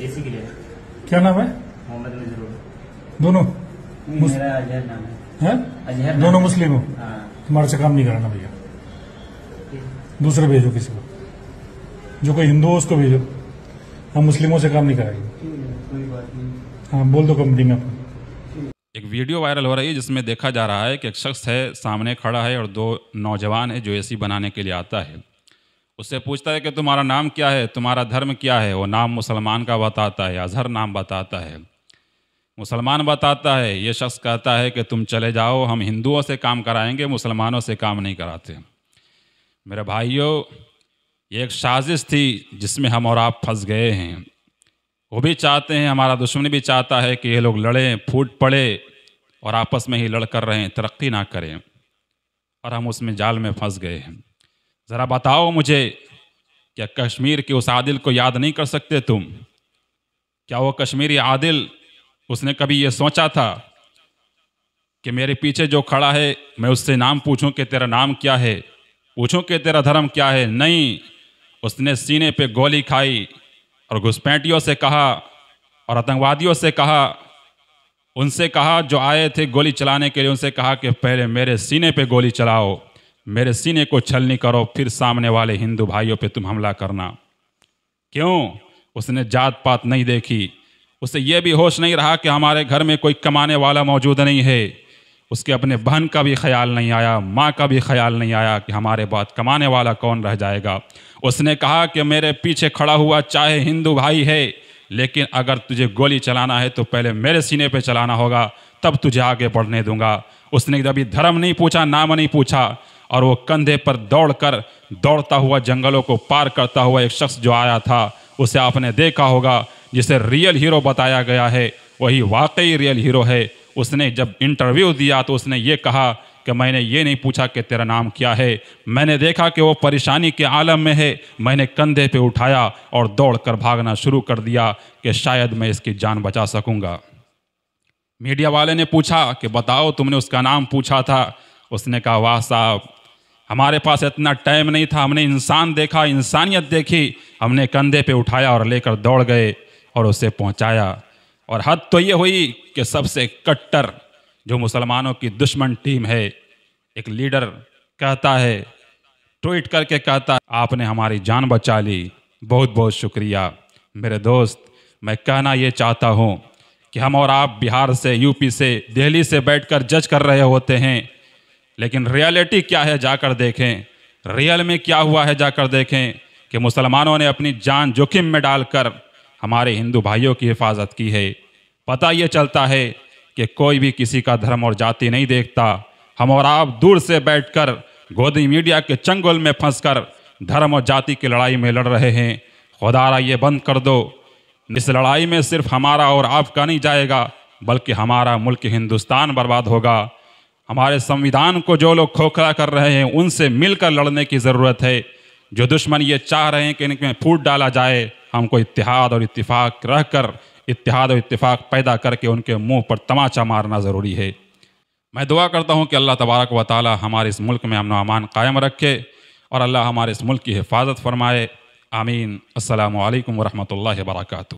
AC के लिए। क्या नाम है? मोहम्मद नजरुल। दोनों मेरा अजहर नाम है। अजहर नाम दोनों है। मुस्लिम हो? हाँ। तुम्हारे से काम नहीं कराना भैया, दूसरे भेजो किसी को, जो कोई हिंदू हो उसको भेजो, हम मुस्लिमों से काम नहीं कराएंगे। कोई बात नहीं। हाँ बोल दो कंपनी में अपनी। एक वीडियो वायरल हो रही है जिसमें देखा जा रहा है कि एक शख्स है सामने खड़ा है और दो नौजवान है जो एसी बनाने के लिए आता है। उससे पूछता है कि तुम्हारा नाम क्या है, तुम्हारा धर्म क्या है। वो नाम मुसलमान का बताता है, अजहर नाम बताता है, मुसलमान बताता है। ये शख्स कहता है कि तुम चले जाओ, हम हिंदुओं से काम कराएंगे, मुसलमानों से काम नहीं कराते। मेरे भाइयों, ये एक साजिश थी जिसमें हम और आप फंस गए हैं। वो भी चाहते हैं, हमारा दुश्मन भी चाहता है कि ये लोग लड़ें, फूट पड़े और आपस में ही लड़ कर रहें, तरक्की ना करें, और हम उसमें जाल में फंस गए हैं। ज़रा बताओ मुझे, क्या कश्मीर के उस आदिल को याद नहीं कर सकते तुम? क्या वो कश्मीरी आदिल, उसने कभी ये सोचा था कि मेरे पीछे जो खड़ा है मैं उससे नाम पूछूं कि तेरा नाम क्या है, पूछूं कि तेरा धर्म क्या है? नहीं, उसने सीने पे गोली खाई और घुसपैठियों से कहा और आतंकवादियों से कहा, उनसे कहा जो आए थे गोली चलाने के लिए, उनसे कहा कि पहले मेरे सीने पे गोली चलाओ, मेरे सीने को छलनी करो, फिर सामने वाले हिंदू भाइयों पे तुम हमला करना। क्यों? उसने जात पात नहीं देखी, उसे यह भी होश नहीं रहा कि हमारे घर में कोई कमाने वाला मौजूद नहीं है। उसके अपने बहन का भी ख्याल नहीं आया, माँ का भी ख्याल नहीं आया कि हमारे बाद कमाने वाला कौन रह जाएगा। उसने कहा कि मेरे पीछे खड़ा हुआ चाहे हिंदू भाई है, लेकिन अगर तुझे गोली चलाना है तो पहले मेरे सीने पे चलाना होगा, तब तुझे आगे बढ़ने दूंगा। उसने कभी धर्म नहीं पूछा, नाम नहीं पूछा, और वो कंधे पर दौड़ता हुआ जंगलों को पार करता हुआ एक शख्स जो आया था, उसे आपने देखा होगा, जिसे रियल हीरो बताया गया है, वही वाकई रियल हीरो है। उसने जब इंटरव्यू दिया तो उसने ये कहा कि मैंने ये नहीं पूछा कि तेरा नाम क्या है, मैंने देखा कि वो परेशानी के आलम में है, मैंने कंधे पे उठाया और दौड़कर भागना शुरू कर दिया कि शायद मैं इसकी जान बचा सकूंगा। मीडिया वाले ने पूछा कि बताओ तुमने उसका नाम पूछा था? उसने कहा वाह साहब, हमारे पास इतना टाइम नहीं था, हमने इंसान देखा, इंसानियत देखी, हमने कंधे पे उठाया और लेकर दौड़ गए और उसे पहुंचाया। और हद तो ये हुई कि सबसे कट्टर जो मुसलमानों की दुश्मन टीम है, एक लीडर कहता है, ट्वीट करके कहता है, आपने हमारी जान बचा ली, बहुत बहुत शुक्रिया। मेरे दोस्त, मैं कहना ये चाहता हूँ कि हम और आप बिहार से, यूपी से, दिल्ली से बैठकर जज कर रहे होते हैं, लेकिन रियलिटी क्या है जाकर देखें, रियल में क्या हुआ है जाकर देखें कि मुसलमानों ने अपनी जान जोखिम में डालकर हमारे हिंदू भाइयों की हिफाजत की है। पता ये चलता है कि कोई भी किसी का धर्म और जाति नहीं देखता। हम और आप दूर से बैठकर गोदी मीडिया के चंगुल में फंसकर धर्म और जाति की लड़ाई में लड़ रहे हैं। खुदारा ये बंद कर दो। इस लड़ाई में सिर्फ हमारा और आपका नहीं जाएगा, बल्कि हमारा मुल्क हिंदुस्तान बर्बाद होगा। हमारे संविधान को जो लोग खोखला कर रहे हैं, उनसे मिलकर लड़ने की ज़रूरत है। जो दुश्मन ये चाह रहे हैं कि इनमें फूट डाला जाए, हमको इत्तेहाद और इत्तिफाक रहकर, इत्तेहाद और इत्तिफाक पैदा करके उनके मुंह पर तमाचा मारना ज़रूरी है। मैं दुआ करता हूँ कि अल्लाह तबारक व तआला हमारे इस मुल्क में अमन व अमान कायम रखे और अल्लाह हमारे इस मुल्क की हिफाजत फरमाए। आमीन। अस्सलामु अलैकुम व रहमतुल्लाहि व बरकातुहू।